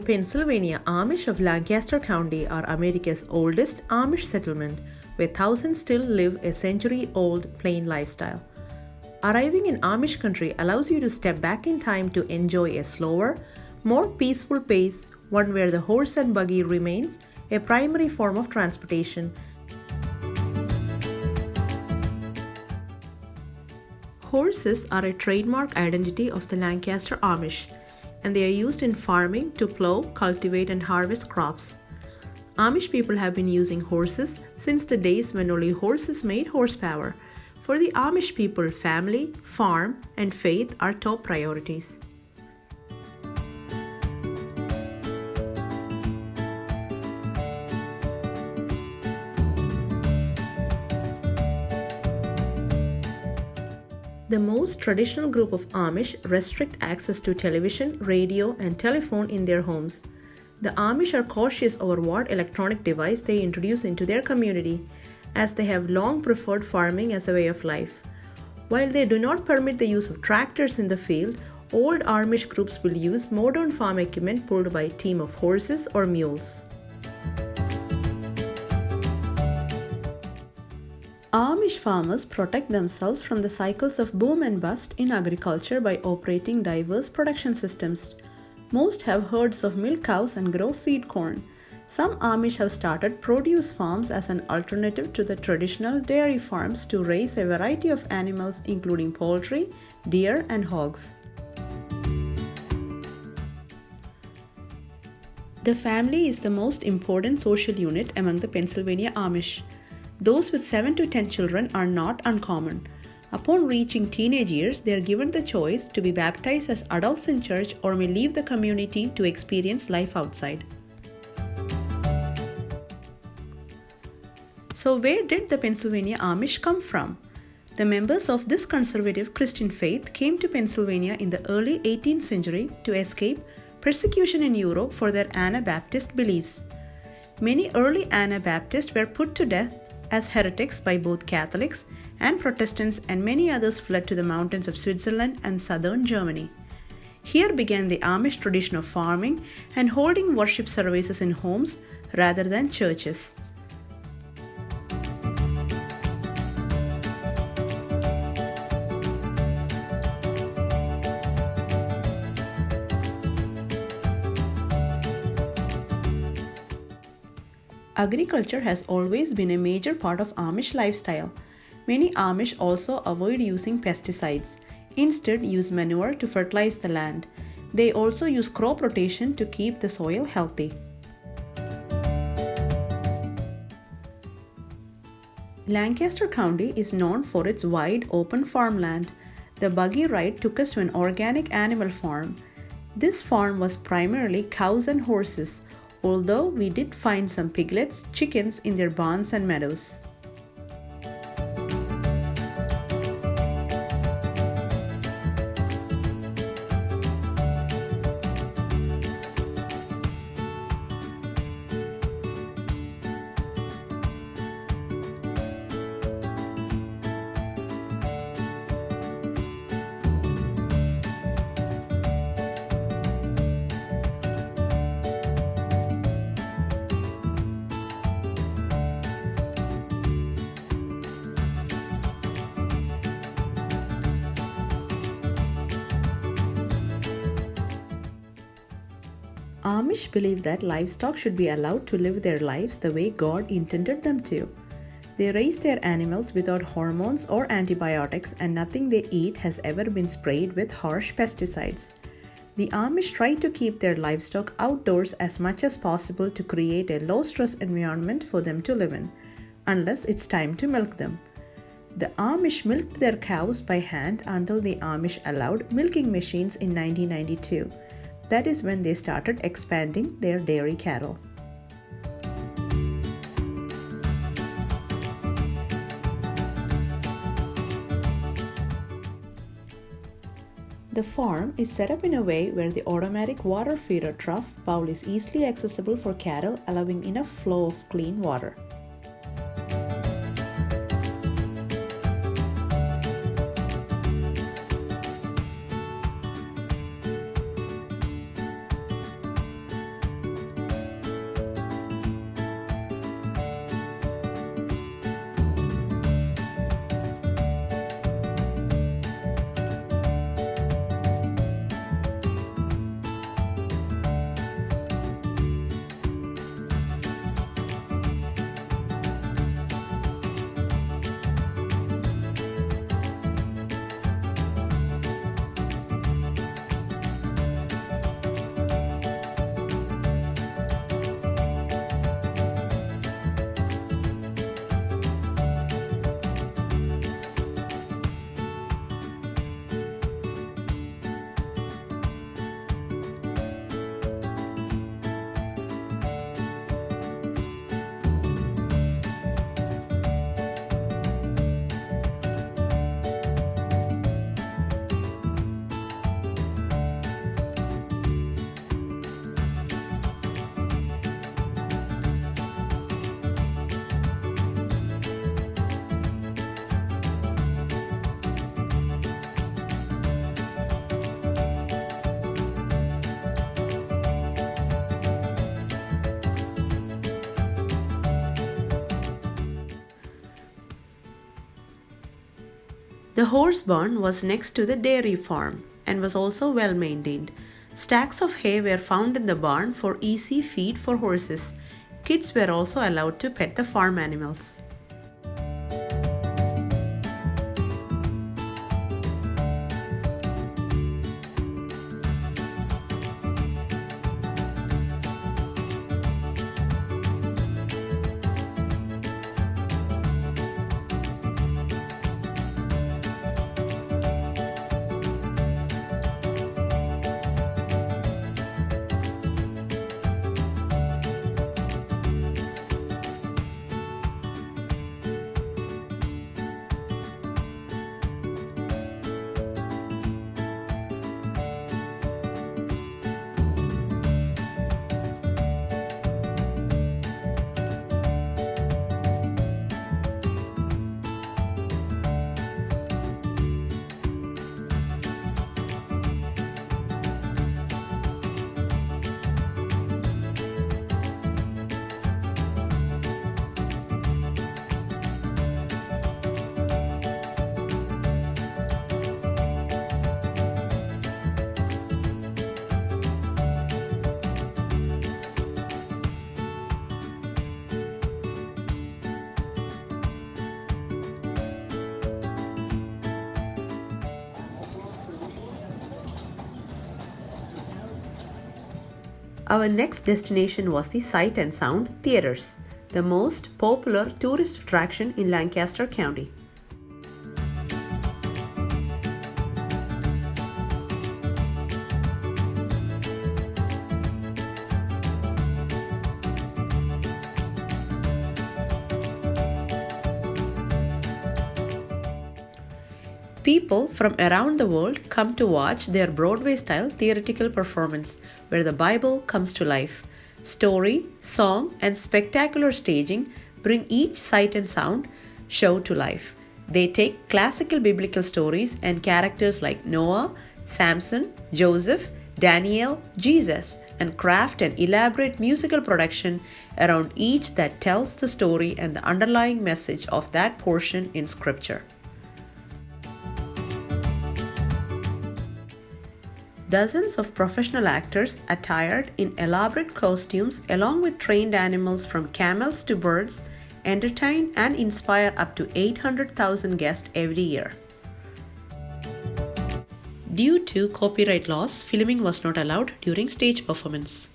Pennsylvania, Amish of Lancaster County are America's oldest Amish settlement, where thousands still live a century-old plain lifestyle. Arriving in Amish country allows you to step back in time to enjoy a slower, more peaceful pace, one where the horse and buggy remains a primary form of transportation. Horses are a trademark identity of the Lancaster Amish, and they are used in farming to plow, cultivate, and harvest crops. Amish people have been using horses since the days when only horses made horsepower. For the Amish people, family, farm, and faith are top priorities. The most traditional group of Amish restrict access to television, radio, and telephone in their homes. The Amish are cautious over what electronic device they introduce into their community, as they have long preferred farming as a way of life. While they do not permit the use of tractors in the field, old Amish groups will use modern farm equipment pulled by a team of horses or mules. Amish farmers protect themselves from the cycles of boom and bust in agriculture by operating diverse production systems. Most have herds of milk cows and grow feed corn. Some Amish have started produce farms as an alternative to the traditional dairy farms to raise a variety of animals including poultry, deer, and hogs. The family is the most important social unit among the Pennsylvania Amish. Those with 7 to 10 children are not uncommon. Upon reaching teenage years, they are given the choice to be baptized as adults in church or may leave the community to experience life outside. So, where did the Pennsylvania Amish come from? The members of this conservative Christian faith came to Pennsylvania in the early 18th century to escape persecution in Europe for their Anabaptist beliefs. Many early Anabaptists were put to death as heretics by both Catholics and Protestants, and many others fled to the mountains of Switzerland and southern Germany. Here began the Amish tradition of farming and holding worship services in homes rather than churches. Agriculture has always been a major part of Amish lifestyle. Many Amish also avoid using pesticides, instead use manure to fertilize the land. They also use crop rotation to keep the soil healthy. Lancaster County is known for its wide open farmland. The buggy ride took us to an organic animal farm. This farm was primarily cows and horses, although we did find some piglets, chickens in their barns and meadows. Amish believe that livestock should be allowed to live their lives the way God intended them to. They raise their animals without hormones or antibiotics, and nothing they eat has ever been sprayed with harsh pesticides. The Amish try to keep their livestock outdoors as much as possible to create a low-stress environment for them to live in, unless it's time to milk them. The Amish milked their cows by hand until the Amish allowed milking machines in 1992. That is when they started expanding their dairy cattle. The farm is set up in a way where the automatic water feeder trough bowl is easily accessible for cattle, allowing enough flow of clean water. The horse barn was next to the dairy farm and was also well maintained. Stacks of hay were found in the barn for easy feed for horses. Kids were also allowed to pet the farm animals. Our next destination was the Sight and Sound Theatres, the most popular tourist attraction in Lancaster County. People from around the world come to watch their Broadway-style theatrical performance, where the Bible comes to life. Story, song, and spectacular staging bring each sight and sound show to life. They take classical biblical stories and characters like Noah, Samson, Joseph, Daniel, Jesus, and craft an elaborate musical production around each that tells the story and the underlying message of that portion in Scripture. Dozens of professional actors attired in elaborate costumes along with trained animals from camels to birds entertain and inspire up to 800,000 guests every year. Due to copyright laws, filming was not allowed during stage performance.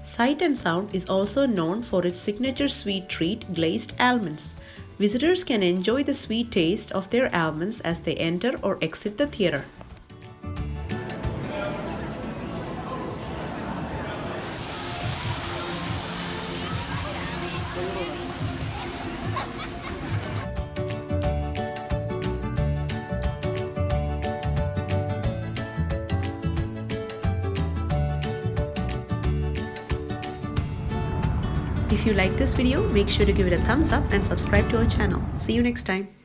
Sight and Sound is also known for its signature sweet treat, glazed almonds. Visitors can enjoy the sweet taste of their almonds as they enter or exit the theater. If you like this video, make sure to give it a thumbs up and subscribe to our channel. See you next time.